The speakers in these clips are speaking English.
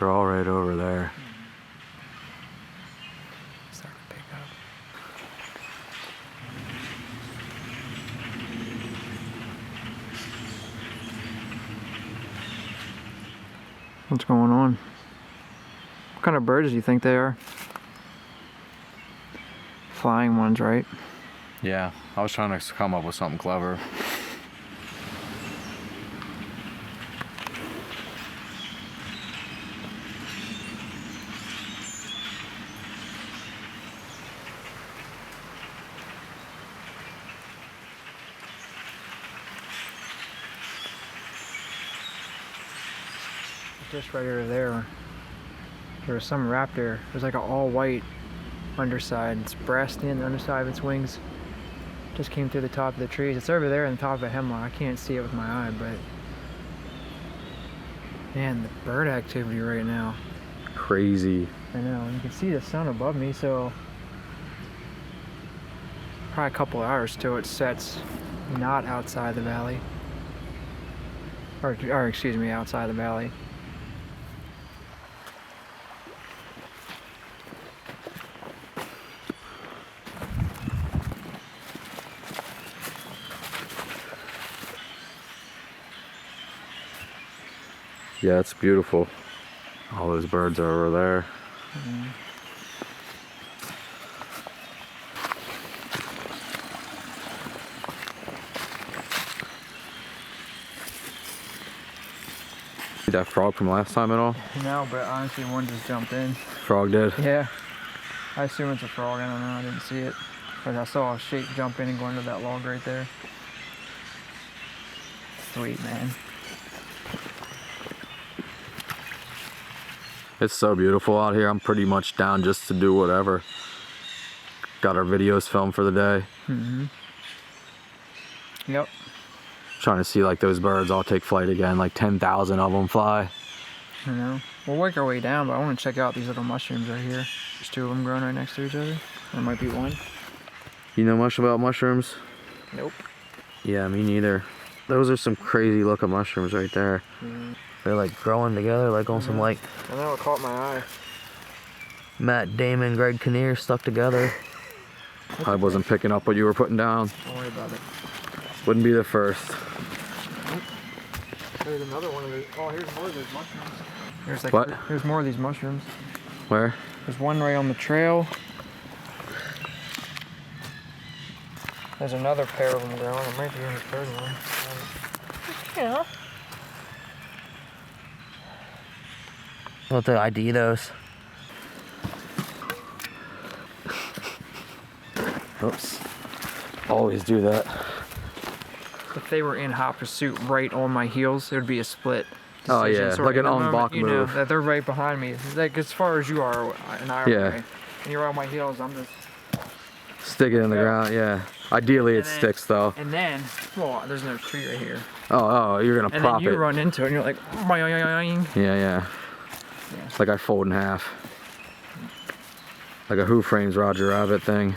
They're all right over there. Starting to pick up. What's going on? What kind of birds do you think they are? Flying ones, right? Yeah, I was trying to come up with something clever. Just right over there, there was some raptor. It was like an all-white underside. It's brassy in the underside of its wings. Just came through the top of the trees. It's over there on the top of a hemlock. I can't see it with my eye, but man, the bird activity right now. Crazy. I know. You can see the sun above me, so probably a couple hours till it sets. Not outside the valley, or excuse me, outside the valley. Yeah, it's beautiful. All those birds are over there. See that frog from last time at all? No, but honestly, one just jumped in. Frog did? Yeah. I assume it's a frog. I don't know. I didn't see it. But I saw a shape jump in and go into that log right there. Sweet, man. It's so beautiful out here. I'm pretty much down just to do whatever. Got our videos filmed for the day. Yep. Trying to see like those birds all take flight again, like 10,000 of them fly. I know. We'll work our way down, but I want to check out these little mushrooms right here. There's two of them growing right next to each other. There might be one. You know much about mushrooms? Nope. Yeah, me neither. Those are some crazy looking mushrooms right there. They're like growing together like on some like I know, it caught my eye. Matt Damon, Greg Kinnear stuck together. I wasn't picking up what you were putting down. Don't worry about it. Wouldn't be the first. There's another one of those. Oh, here's more of those mushrooms. There's like What? There's more of these mushrooms. Where? There's one right on the trail. There's another pair of them growing. It might be in the third one. Yeah. We'll have to ID those. Oops. Always do that. If they were in hot pursuit right on my heels, it would be a split decision. Oh yeah, So like an in the en moment, bas you know, move. that they're right behind me. Like as far as you are an hour away. And you're on my heels, I'm just... Stick it in the ground, yeah. Ideally it sticks though. And then, well, there's no tree right here. Oh, you're gonna And prop then you it. run into it and you're like, boing. Yeah. It's like I fold in half. Like a Who Frames Roger Rabbit thing.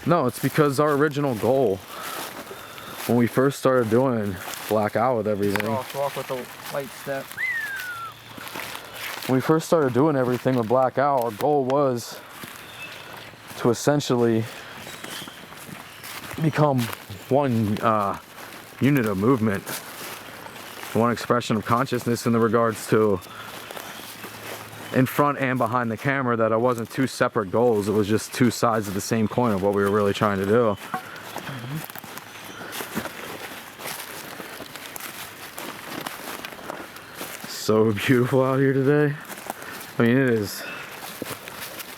No, it's because our original goal when we first started doing Black Out with everything. Crosswalk with the light step. When we first started doing everything with Black Out, our goal was to essentially become one unit of movement, one expression of consciousness in the regards to in front and behind the camera, that it wasn't two separate goals, it was just two sides of the same coin of what we were really trying to do. So beautiful out here today. I mean, it is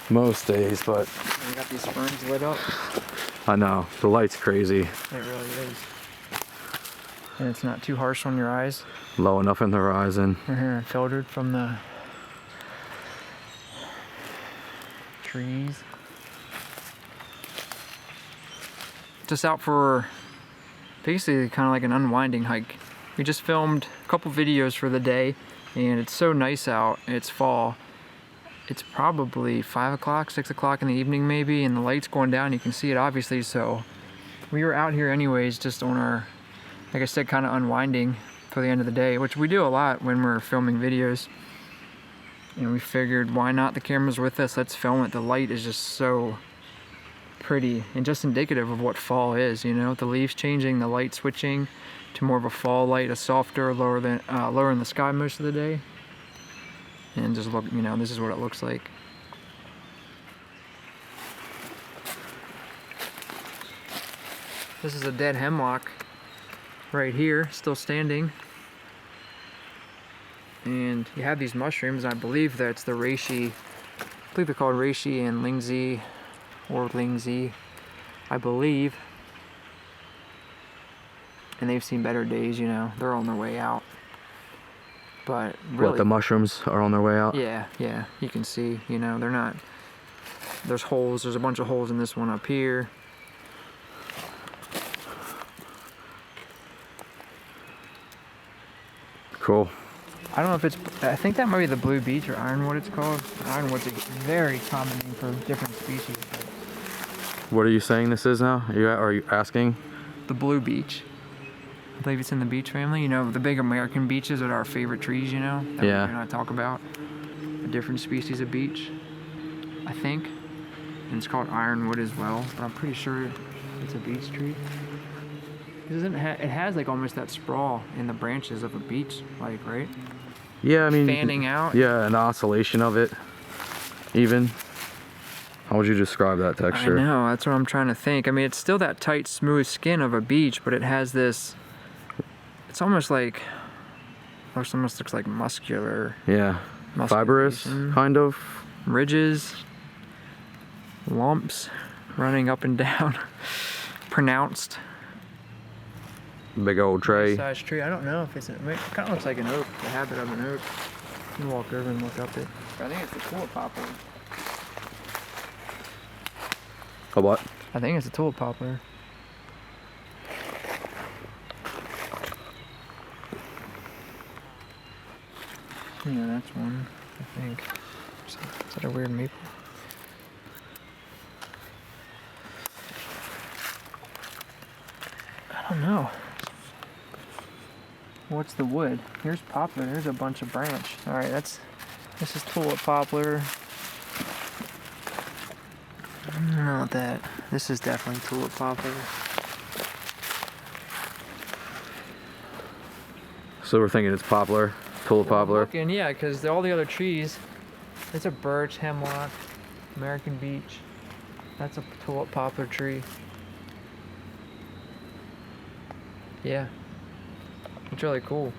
most days, but We got these ferns lit up. I know, the light's crazy. It really is. And it's not too harsh on your eyes. Low enough in the horizon. We're here filtered from the trees. Just out for basically kind of like an unwinding hike. We just filmed a couple videos for the day, and it's so nice out. It's fall. It's probably 5 o'clock, 6 o'clock in the evening maybe, and the light's going down. You can see it obviously, so we were out here anyways, just on our, like I said, kind of unwinding for the end of the day, which we do a lot when we're filming videos. And we figured, why not? The camera's with us, let's film it. The light is just so pretty and just indicative of what fall is, you know, the leaves changing, the light switching to more of a fall light, a softer, lower in the sky most of the day. And just look, you know, this is what it looks like. This is a dead hemlock right here, still standing. And you have these mushrooms, I believe that's the reishi, I believe they're called reishi and lingzi, or lingzi, I believe. And they've seen better days, you know, they're on their way out. But really, What, the mushrooms are on their way out? yeah, you can see, you know, they're not, there's holes, there's a bunch of holes in this one up here. Cool. I don't know if it's, I think that might be the blue beech or ironwood it's called. Ironwood's a very common name for different species. What are you saying this is now? Are you asking? The blue beech. I believe it's in the beech family. You know, the big American beeches are our favorite trees, you know? That Yeah. we're gonna talk about. A different species of beech, I think. And it's called ironwood as well, but I'm pretty sure it's a beech tree. It has like almost that sprawl in the branches of a beech, like, right? Yeah, I mean, Fanning out. yeah, an oscillation of it, even. How would you describe that texture? I know, that's what I'm trying to think. I mean, it's still that tight, smooth skin of a beech, but it has this, it's almost like, almost looks like muscular. Yeah, fibrous, musculation. kind of. Ridges, lumps running up and down, pronounced. Big old tray. Size tree. I don't know if it's, it kind of looks like an oak, the habit of an oak. You can walk over and look up it. I think it's the tulip poplar. A what? I think it's a tulip poplar. Yeah, that's one, I think. Is that a weird maple? I don't know. What's the wood? Here's poplar. There's a bunch of branch. All right, this is tulip poplar. I don't know about that. This is definitely tulip poplar. So we're thinking it's poplar, tulip poplar. Looking, yeah, because all the other trees, it's a birch, hemlock, American beech. That's a tulip poplar tree. Yeah, it's really cool.